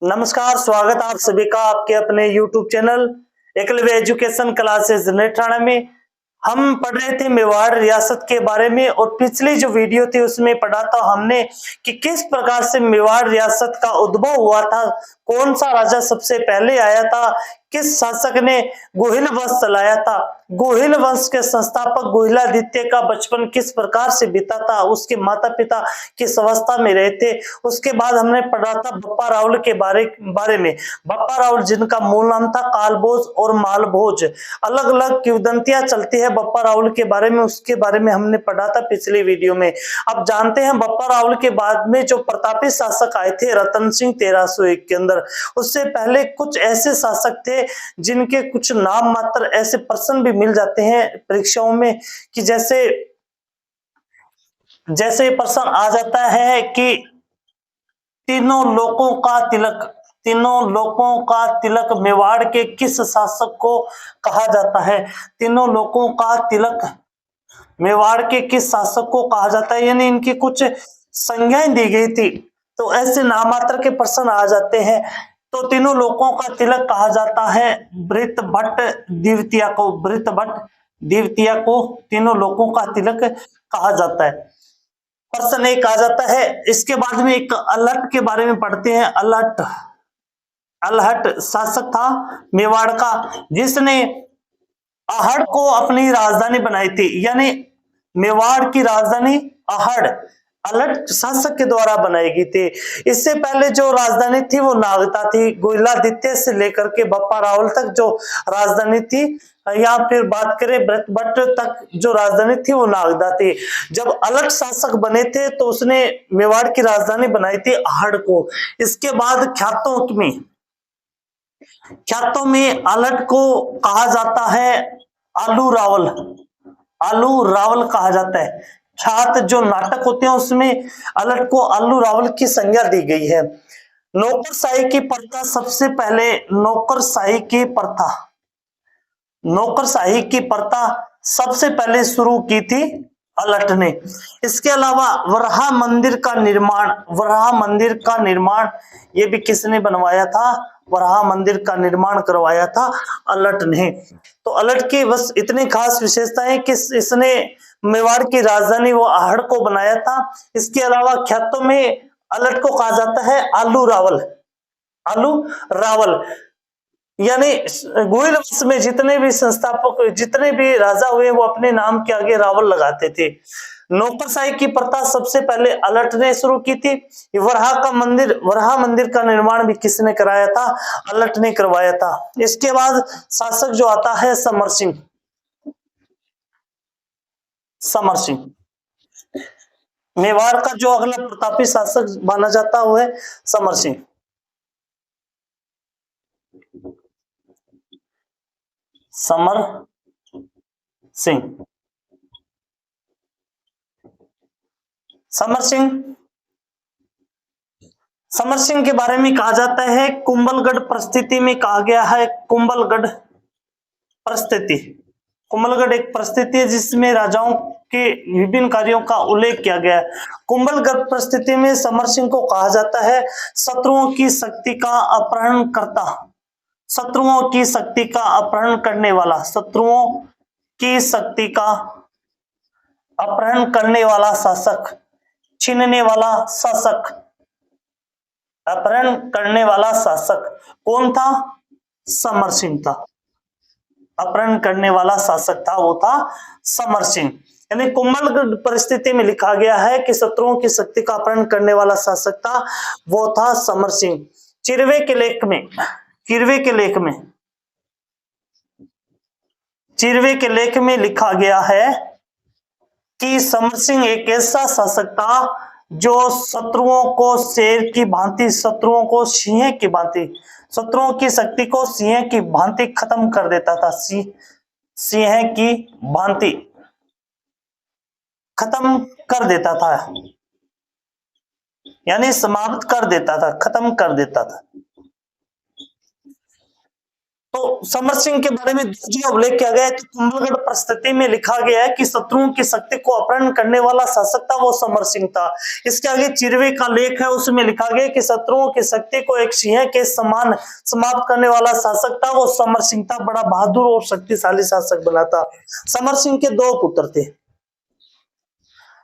नमस्कार, स्वागत आप सभी का आपके अपने YouTube channel Eklavya education classes Netrana में। हम पढ़ रहे थे मेवाड़ रियासत के बारे में और पिछली जो वीडियो थी उसमें पढ़ा था हमने कि किस प्रकार से मेवाड़ रियासत का उद्भव हुआ था, कौन सा राजा सबसे पहले आया था, किस शासक ने गोहिल वंश चलाया था, गोहिल वंश के संस्थापक गोहिलादित्य का बचपन किस प्रकार से बीता था, उसके माता पिता किस अवस्था में रहे थे। उसके बाद हमने पढ़ा था बप्पा रावल के बारे में। बप्पा रावल जिनका मूल नाम था कालभोज और मालभोज, अलग अलग किंवदंतियां चलती है बप्पा रावल के बारे में, उसके बारे में हमने पढ़ा था पिछली वीडियो में। अब जानते हैं बप्पा रावल के बाद में जो प्रतापी शासक आए थे रतन सिंह 1301 के अंदर, उससे पहले कुछ ऐसे शासक थे जिनके कुछ नाम मात्र ऐसे प्रश्न भी मिल जाते हैं परीक्षाओं में कि जैसे प्रश्न आ जाता है कि तीनों लोकों का तिलक मेवाड़ के किस शासक को कहा जाता है। तीनों लोकों का तिलक मेवाड़ के किस शासक को कहा जाता है, यानी इनकी कुछ संज्ञाएं दी गई थी, तो ऐसे नामात्र के प्रश्न आ जाते हैं। तो तीनों लोकों का तिलक कहा जाता है बृहत द्वितीया को तीनों लोकों का तिलक कहा जाता है। प्रश्न एक आ जाता है। इसके बाद में एक अलहट के बारे में पढ़ते हैं। अलहट शासक था मेवाड़ का, जिसने अहड़ को अपनी राजधानी बनाई थी, यानी मेवाड़ की राजधानी अहड़ अलहट शासक के द्वारा बनाई गई थी। इससे पहले जो राजधानी थी वो नागदा थी। गोहिलादित्य से लेकर के बप्पा रावल तक जो राजधानी थी, या फिर बात करें भट्ट तक जो राजधानी थी वो नागदा थी। जब अलग शासक बने थे तो उसने मेवाड़ की राजधानी बनाई थी अहड़ को। इसके बाद ख्यातों में अलट को कहा जाता है आलू रावल कहा जाता है। ख्यात जो नाटक होते हैं उसमें अलट को आलू रावल की संज्ञा दी गई है। नौकरशाही की प्रथा सबसे पहले नौकरशाही की प्रथा सबसे पहले शुरू की थी अलट ने। इसके अलावा वराह मंदिर का निर्माण ये भी किसने बनवाया था? वराह मंदिर का निर्माण करवाया था अलट ने। तो अलट की बस इतनी खास विशेषता है कि इसने मेवाड़ की राजधानी वो अहड़ को बनाया था। इसके अलावा ख्यातों में अलट को कहा जाता है आलू रावल, यानी गोहिल वंश में जितने भी संस्थापक जितने भी राजा हुए वो अपने नाम के आगे रावल लगाते थे। नौकरशाही की प्रथा सबसे पहले अलट ने शुरू की थी। वराह मंदिर का निर्माण भी किसने कराया था? अलट ने करवाया था। इसके बाद शासक जो आता है समर सिंह। मेवाड़ का जो अगला प्रतापी शासक माना जाता है वो है समर सिंह। समर सिंह के बारे में कहा जाता है कुंभलगढ़ परिस्थिति में कहा गया है। कुंभलगढ़ एक परिस्थिति है जिसमें राजाओं के विभिन्न कार्यों का उल्लेख किया गया है। कुंभलगढ़ परिस्थिति में समर सिंह को कहा जाता है शत्रुओं की शक्ति का अपहरण करने वाला शासक, छीनने वाला शासक, अपहरण करने वाला शासक कौन था? समर सिंह था। अपहरण करने वाला शासक था वो था समर सिंह। यानी कुंभलगढ़ परिस्थिति में लिखा गया है कि शत्रुओं की शक्ति का अपहरण करने वाला शासक था वो था समर सिंह। चिरवे के लेख में लिखा गया है कि समर सिंह एक ऐसा शासक था जो शत्रुओं को शेर की भांति, शत्रुओं की शक्ति को सिंह की भांति खत्म कर देता था। सिंह की भांति खत्म कर देता था, यानी समाप्त कर देता था, खत्म कर देता था। तो समर सिंह के बारे में जो उल्लेख किया गया है तो कुंभलगढ़ परिस्थिति में लिखा गया है कि शत्रुओं की शक्ति को अपहरण करने वाला शासक था वो समर सिंह था। इसके आगे चिरवे का लेख है, उसमें लिखा गया कि शत्रुओं की शक्ति को एक सिंह के समान समाप्त करने वाला शासक था वो समर सिंह था। बड़ा बहादुर और शक्तिशाली शासक बना था। समर सिंह के दो पुत्र थे।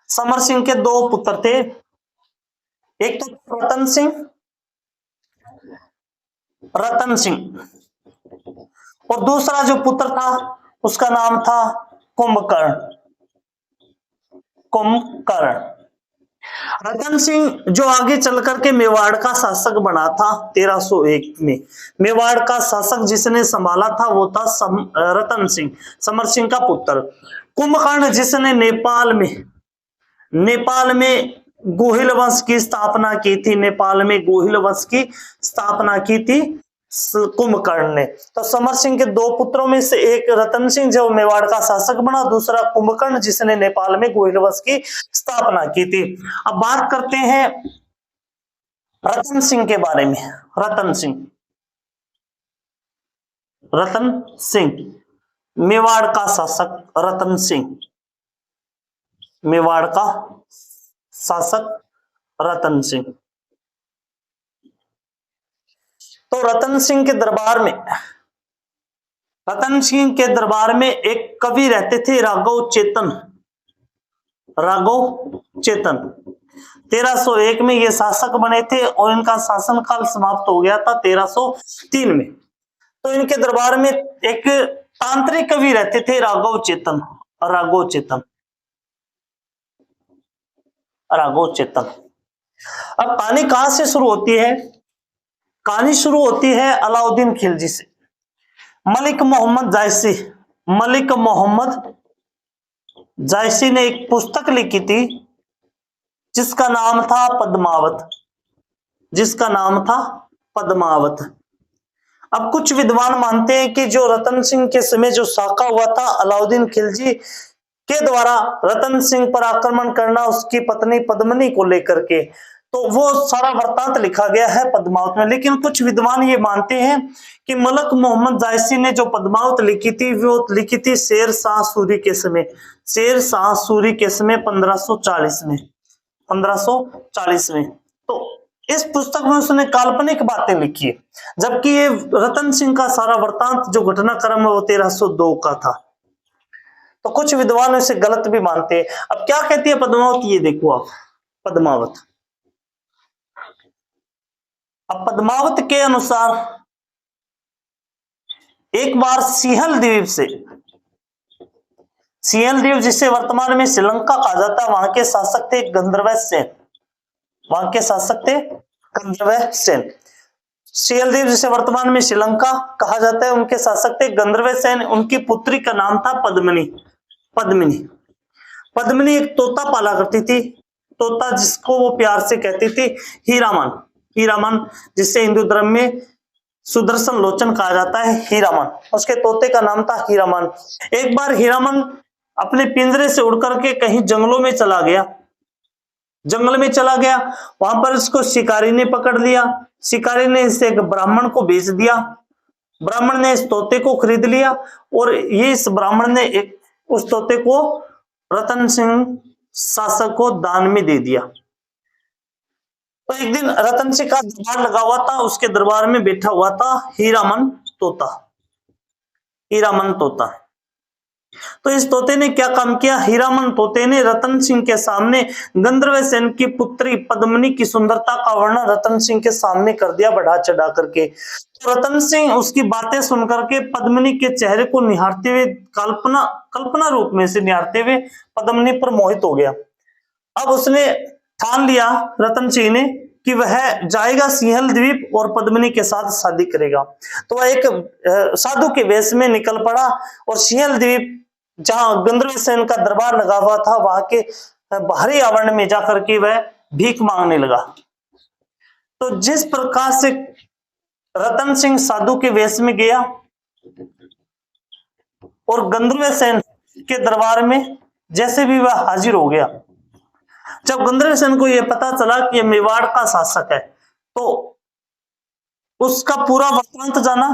समर सिंह के दो पुत्र थे, एक तो रतन सिंह, रतन सिंह, और दूसरा जो पुत्र था उसका नाम था कुंभकर्ण। कुंभकर्ण। रतन सिंह जो आगे चल करके मेवाड़ का शासक बना था 1301 में। मेवाड़ का शासक जिसने संभाला था वो था रतन सिंह, समर सिंह का पुत्र। कुंभकर्ण जिसने नेपाल में गोहिल वंश की स्थापना की थी, नेपाल में गोहिल वंश की स्थापना की थी कुंभकर्ण ने। तो समर सिंह के दो पुत्रों में से एक रतन सिंह जो मेवाड़ का शासक बना, दूसरा कुंभकर्ण जिसने नेपाल में गोहिल वंश की स्थापना की थी। अब बात करते हैं रतन सिंह के बारे में। रतन सिंह मेवाड़ का शासक रतन सिंह, मेवाड़ का शासक रतन सिंह। तो रतन सिंह के दरबार में एक कवि रहते थे राघव चेतन। 1301 में ये शासक बने थे और इनका शासनकाल समाप्त हो गया था 1303 में। तो इनके दरबार में एक तांत्रिक कवि रहते थे राघव चेतन। अब कहानी कहां से शुरू होती है? कहानी शुरू होती है अलाउद्दीन खिलजी से। मलिक मोहम्मद जायसी ने एक पुस्तक लिखी थी जिसका नाम था पद्मावत। अब कुछ विद्वान मानते हैं कि जो रतन सिंह के समय जो साका हुआ था अलाउद्दीन खिलजी के द्वारा रतन सिंह पर आक्रमण करना उसकी पत्नी पद्मिनी को लेकर के, तो वो सारा वृत्तांत लिखा गया है पद्मावत में। लेकिन कुछ विद्वान ये मानते हैं कि मलिक मोहम्मद जायसी ने जो पद्मावत लिखी थी वो लिखी थी शेर शाह सूरी के समय 1540 में। तो इस पुस्तक में उसने काल्पनिक बातें लिखी है, जबकि ये रतन सिंह का सारा वृत्तांत जो घटनाक्रम है वो 1302 का था। तो कुछ विद्वान इसे गलत भी मानते हैं। अब क्या कहती है पद्मावत, ये देखो आप पद्मावत। अब पद्मावत के अनुसार एक बार सिंहल द्वीप जिसे वर्तमान में श्रीलंका कहा जाता है, वहां के शासक थे गंधर्व सेन। सिंहल द्वीप जिसे वर्तमान में श्रीलंका कहा जाता है, उनके शासक थे गंधर्व सेन। उनकी पुत्री का नाम था पद्मिनी एक तोता पाला करती थी, तोता जिसको वो प्यार से कहती थी हीरामन, जिससे हिंदू धर्म में सुदर्शन लोचन कहा जाता है हीरामन। उसके तोते का नाम था हीरामन। एक बार हीरामन अपने पिंजरे से उड़ करके कहीं जंगल में चला गया। वहां पर उसको शिकारी ने पकड़ लिया। शिकारी ने इसे एक ब्राह्मण को बेच दिया। ब्राह्मण ने इस तोते को खरीद लिया और ये इस ब्राह्मण ने उस तोते को रतन सिंह शासक को दान में दे दिया। तो एक दिन रतन सिंह का दरबार लगा हुआ था, उसके दरबार में बैठा हुआ था हीरामन तोता। तो इस तोते ने क्या काम किया? हीरामन तोते ने रतन सिंह के सामने गंधर्व सेन की पुत्री पद्मिनी की सुंदरता का वर्णन रतन सिंह के सामने कर दिया, बढ़ा चढ़ा करके। तो रतन सिंह उसकी बातें सुनकर के पद्मिनी के चेहरे को निहारते हुए कल्पना रूप में से निहारते हुए पद्मिनी पर मोहित हो गया। अब उसने ठान लिया रतन सिंह ने कि वह जाएगा सिंहल द्वीप और पद्मिनी के साथ शादी करेगा। तो वह एक साधु के वेश में निकल पड़ा और सिंहल द्वीप जहां गंधर्व सेन का दरबार लगा हुआ था वहां के बाहरी आवरण में जाकर के वह भीख मांगने लगा। तो जिस प्रकार से रतन सिंह साधु के वेश में गया और गंधर्व सेन के दरबार में जैसे भी वह हाजिर हो गया, जब गंधर्व सेन को यह पता चला कि यह मेवाड़ का शासक है तो उसका पूरा वृत्तांत जाना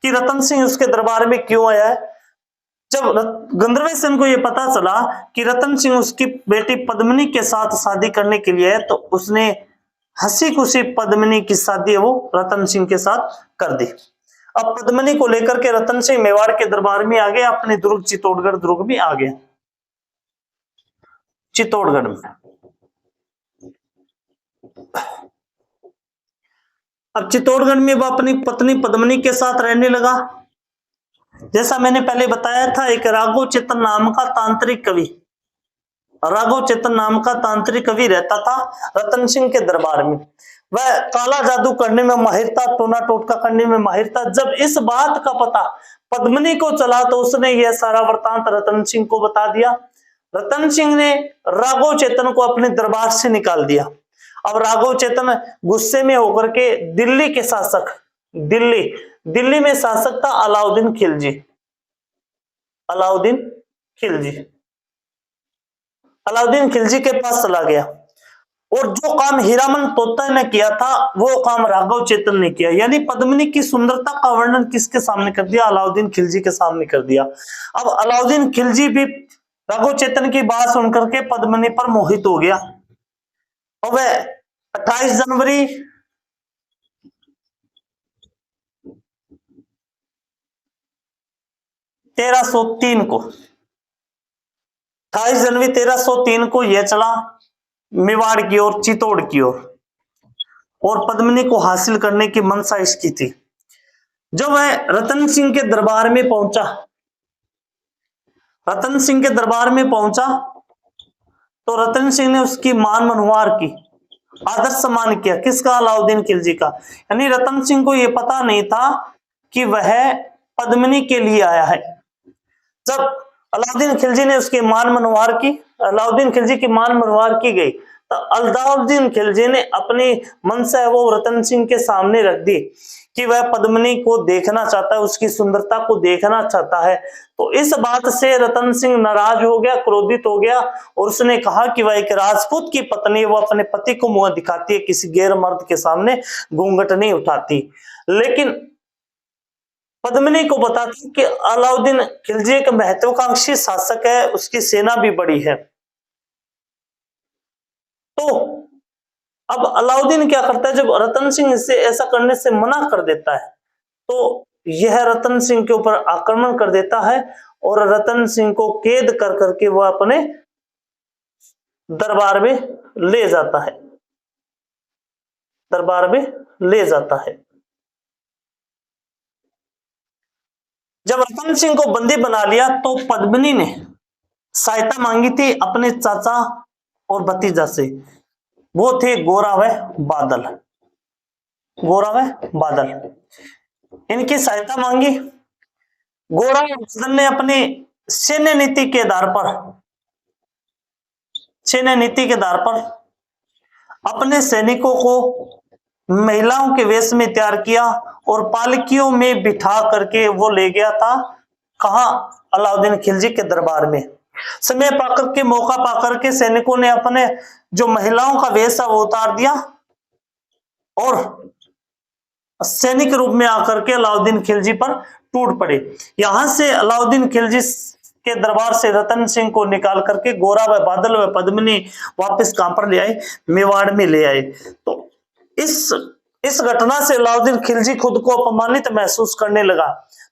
कि रतन सिंह उसके दरबार में क्यों आया है। जब गंधर्व सेन को यह पता चला कि रतन सिंह उसकी बेटी पद्मिनी के साथ शादी करने के लिए है, तो उसने हंसी खुशी पद्मिनी की शादी है वो रतन सिंह के साथ कर दी। अब पद्मिनी को लेकर के रतन सिंह मेवाड़ के दरबार में आ गए, अपने दुर्ग चित्तौड़गढ़ दुर्ग में आ गए। चित्तौड़गढ़ में अब चित्तौड़गढ़ में वो अपनी पत्नी पद्मिनी के साथ रहने लगा। जैसा मैंने पहले बताया था, एक राघव चेतन नाम का तांत्रिक कवि, राघव चेतन नाम का तांत्रिक कवि रहता था रतन सिंह के दरबार में। वह काला जादू करने में माहिर था, टोना टोटका करने में माहिर था। जब इस बात का पता पद्मिनी को चला तो उसने यह सारा वृतांत रतन सिंह को बता दिया। रतन सिंह ने राघव चेतन को अपने दरबार से निकाल दिया। अब राघव चेतन गुस्से में होकर के दिल्ली के शासक, दिल्ली में शासक था अलाउद्दीन खिलजी, अलाउद्दीन खिलजी के पास चला गया और जो काम हीरामन तोता ने किया था वो काम राघव चेतन ने किया। यानी पद्मिनी की सुंदरता का वर्णन किसके सामने कर दिया? अलाउद्दीन खिलजी के सामने कर दिया। अब अलाउद्दीन खिलजी भी राघव चेतन की बात सुनकर के पद्मिनी पर मोहित हो गया और वह 28 जनवरी 1303 को 28 जनवरी 1303 को यह चला मेवाड़ की ओर, चित्तौड़ की ओर, और पद्मिनी को हासिल करने की मनसा इसकी थी। जब वह रतन सिंह के दरबार में पहुंचा, तो रतन सिंह ने उसकी मान मनवार की, आदर सम्मान किया। किसका? अलाउद्दीन खिलजी का। यानी रतन सिंह को यह पता नहीं था कि वह पद्मिनी के लिए आया है। जब अलाउद्दीन खिलजी ने उसकी मान मनवार की, अलाउद्दीन खिलजी की मान मनवार की गई, तो अलाउद्दीन खिलजी ने अपनी मनसा वो रतन सिंह के सामने रख दी कि वह पद्मिनी को देखना चाहता है, उसकी सुंदरता को देखना चाहता है। तो इस बात से रतन सिंह नाराज हो गया, क्रोधित हो गया और उसने कहा कि वह एक राजपूत की पत्नी, वो अपने पति को मुंह दिखाती है, किसी गैर मर्द के सामने घूंघट नहीं उठाती। लेकिन पद्मिनी को पता था कि अलाउद्दीन खिलजी एक महत्वाकांक्षी शासक है, उसकी सेना भी बड़ी है। तो अब अलाउद्दीन क्या करता है, जब रतन सिंह इसे ऐसा करने से मना कर देता है तो यह रतन सिंह के ऊपर आक्रमण कर देता है और रतन सिंह को कैद कर करके वह अपने दरबार में ले जाता है, जब रतन सिंह को बंदी बना लिया तो पद्मिनी ने सहायता मांगी थी अपने चाचा और भतीजा से, वो थे गोरा व बादल। इनकी सहायता मांगी। गोरा और बादल ने अपनी सैन्य नीति के आधार पर अपने सैनिकों को महिलाओं के वेश में तैयार किया और पालकियों में बिठा करके वो ले गया था कहां? अलाउद्दीन खिलजी के दरबार में। समय पाकर के, मौका पाकर के सैनिकों ने अपने जो महिलाओं का वेश है वो उतार दिया और सैनिक रूप में आकर के अलाउद्दीन खिलजी पर टूट पड़े। यहां से अलाउद्दीन खिलजी के दरबार से रतन सिंह को निकाल करके गोरा व बादल व पद्मिनी वापस कहां पर ले आए? मेवाड़ में ले आए। तो इस घटना से अलाउद्दीन खिलजी खुद को अपमानित महसूस करने लगा।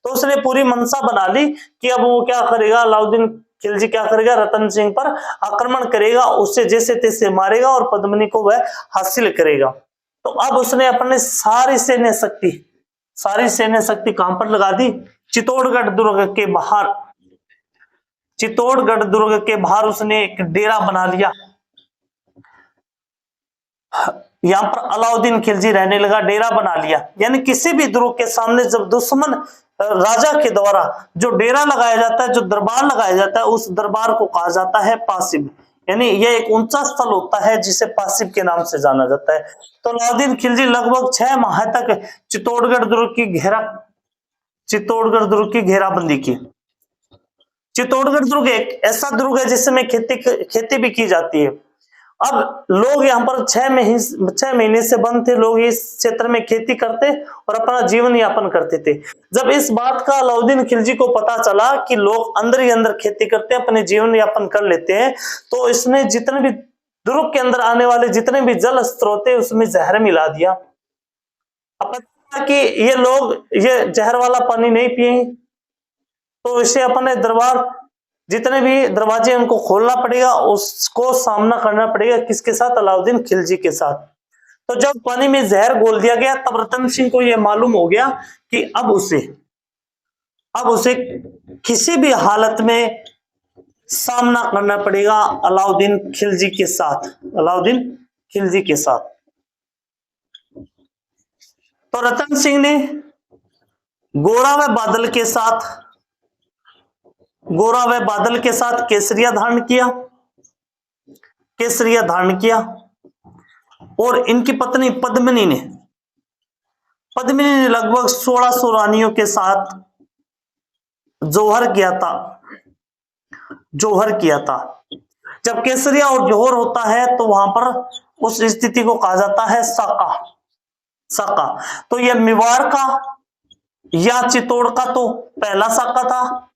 तो उसने पूरी मनसा बना ली कि अब वो क्या करेगा, अलाउद्दीन खिलजी क्या करेगा? रतन सिंह पर आक्रमण करेगा, उससे जैसे तैसे मारेगा और पद्मिनी को वह हासिल करेगा। तो अब उसने अपने सारी सैन्य शक्ति कहां पर लगा दी? चित्तौड़गढ़ दुर्ग के बाहर उसने एक डेरा बना लिया। यहां पर अलाउद्दीन खिलजी रहने लगा, डेरा बना लिया। यानी किसी भी दुर्ग के सामने जब दुश्मन राजा के द्वारा जो डेरा लगाया जाता है, जो दरबार लगाया जाता है, उस दरबार को कहा जाता है पासिब। यानी यह एक ऊंचा स्थल होता है जिसे पासिब के नाम से जाना जाता है। तो अलाउद्दीन खिलजी लगभग 6 माह तक चित्तौड़गढ़ दुर्ग की घेराबंदी की। चित्तौड़गढ़ दुर्ग एक ऐसा दुर्ग है जिसमें खेती भी की जाती है अब लोग यहाँ पर 6 महीने से बंद थे, लोग इस क्षेत्र में खेती करते और अपना जीवन यापन करते थे। जब इस बात का अलाउद्दीन खिलजी को पता चला कि लोग अंदर ही अंदर खेती करते हैं, अपने जीवन यापन कर लेते हैं, तो इसने जितने भी दुर्ग के अंदर आने वाले जितने भी जल स्रोत है उसमें जहर मिला दिया। अब पता कि ये लोग ये जहर वाला पानी नहीं पिए, तो इसे अपने दरबार जितने भी दरवाजे उनको खोलना पड़ेगा, उसको सामना करना पड़ेगा किसके साथ? अलाउद्दीन खिलजी के साथ। तो जब पानी में जहर घोल दिया गया तब रतन सिंह को यह मालूम हो गया कि अब उसे किसी भी हालत में सामना करना पड़ेगा अलाउद्दीन खिलजी के साथ, अलाउद्दीन खिलजी के साथ। तो रतन सिंह ने गोरा व बादल के साथ केसरिया धारण किया और इनकी पत्नी पद्मिनी ने लगभग 1600 रानियों के साथ जोहर किया था। जब केसरिया और जोहर होता है तो वहां पर उस स्थिति को कहा जाता है साका। तो यह मेवाड़ का या चित्तौड़ का तो पहला साका था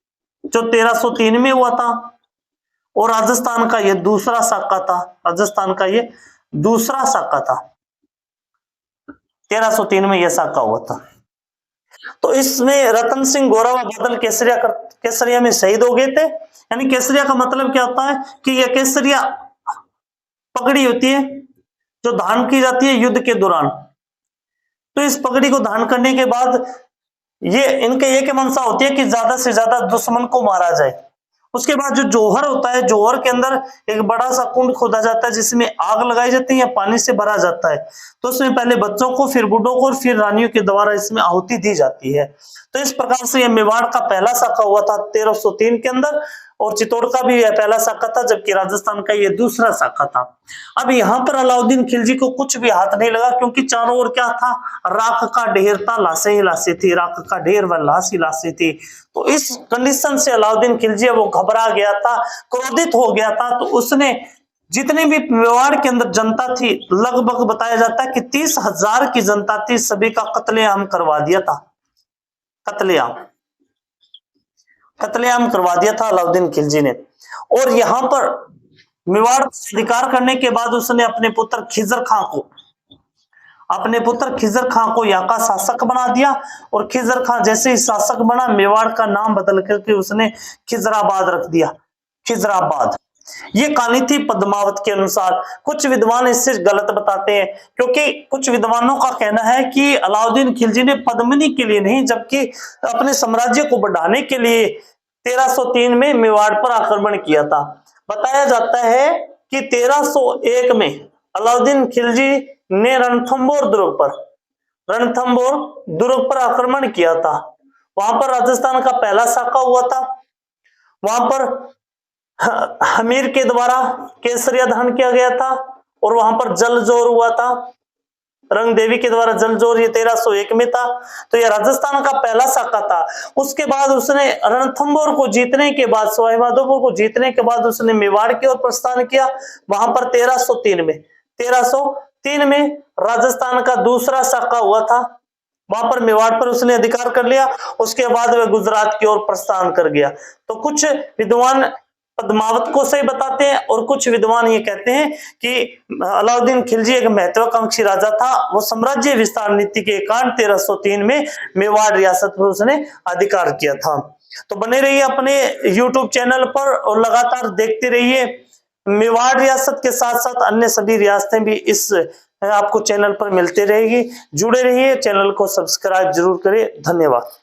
जो 1303 में हुआ था, और राजस्थान का यह दूसरा साका था। 1303 में यह साका हुआ था। तो इसमें रतन सिंह गोरा व बादल केसरिया में शहीद हो गए थे। यानी केसरिया का मतलब क्या होता है कि यह केसरिया पगड़ी होती है जो धारण की जाती है युद्ध के दौरान। तो इस पगड़ी को धारण करने के बाद ये इनके एक मंशा होती है कि ज्यादा से ज्यादा दुश्मन को मारा जाए। उसके बाद जो जौहर होता है, जौहर के अंदर एक बड़ा सा कुंड खोदा जाता है जिसमें आग लगाई जाती है या पानी से भरा जाता है। तो उसमें पहले बच्चों को, फिर बूढ़ों को और फिर रानियों के द्वारा इसमें आहुति दी जाती है। तो इस प्रकार से यह मेवाड़ का पहला साका हुआ था 1303 के अंदर, और चित्तौड़ का भी यह पहला साका था, जबकि राजस्थान का यह दूसरा साका था। अब यहाँ पर अलाउद्दीन खिलजी को कुछ भी हाथ नहीं लगा, क्योंकि चारों ओर क्या था? राख का ढेर था, लाशें ही लाशें थी, राख का ढेर व लाश ही लाशें थी। तो इस कंडीशन से अलाउद्दीन खिलजी वो घबरा गया था, क्रोधित हो गया था। तो उसने जितने भी मेवाड़ के अंदर जनता थी, लगभग बताया जाता है कि 30,000 की जनता थी, सभी का कत्लेआम करवा दिया था। कत्लेआम करवा दिया था अलाउद्दीन खिलजी ने। और यहां पर मेवाड़ अधिकार करने के बाद उसने अपने पुत्र खिजर खां को यहाँ का शासक बना दिया। और खिजर खां जैसे ही शासक बना, मेवाड़ का नाम बदल करके उसने खिजराबाद रख दिया, खिजराबाद। ये कहानी थी पद्मावत के अनुसार। कुछ विद्वान इससे गलत बताते हैं, क्योंकि कुछ विद्वानों का कहना है कि अलाउद्दीन खिलजी ने पद्मिनी के लिए नहीं, जबकि अपने साम्राज्य को बढ़ाने के लिए 1303 में मेवाड़ पर आक्रमण किया था। बताया जाता है कि 1301 में अलाउद्दीन खिलजी ने रणथंभौर दुर्ग पर आक्रमण किया था। वहां पर राजस्थान का पहला साका हुआ था। वहां पर हमीर के द्वारा केसरिया धारण किया गया था, और वहां पर जल जोर हुआ था, रंग देवी के द्वारा जल जोर, ये 1301 में था। तो यह राजस्थान का पहला साका था। उसके बाद उसने रणथंभौर को जीतने के बाद, सवाईमाधोपुर को जीतने के बाद उसने मेवाड़ की ओर प्रस्थान किया। वहां पर 1303 में राजस्थान का दूसरा साका हुआ था। वहां पर मेवाड़ पर उसने अधिकार कर लिया। उसके बाद वह गुजरात की ओर प्रस्थान कर गया। तो कुछ विद्वान पद्मावत को सही बताते हैं, और कुछ विद्वान ये कहते हैं कि अलाउद्दीन खिलजी एक महत्वाकांक्षी राजा था। वो साम्राज्य विस्तार नीति के कारण 1303 में मेवाड़ रियासत पर उसने अधिकार किया था। तो बने रहिए अपने YouTube चैनल पर और लगातार देखते रहिए। मेवाड़ रियासत के साथ साथ अन्य सभी रियासतें भी इस आपको चैनल पर मिलते रहेगी। जुड़े रहिए, चैनल को सब्सक्राइब जरूर करें। धन्यवाद।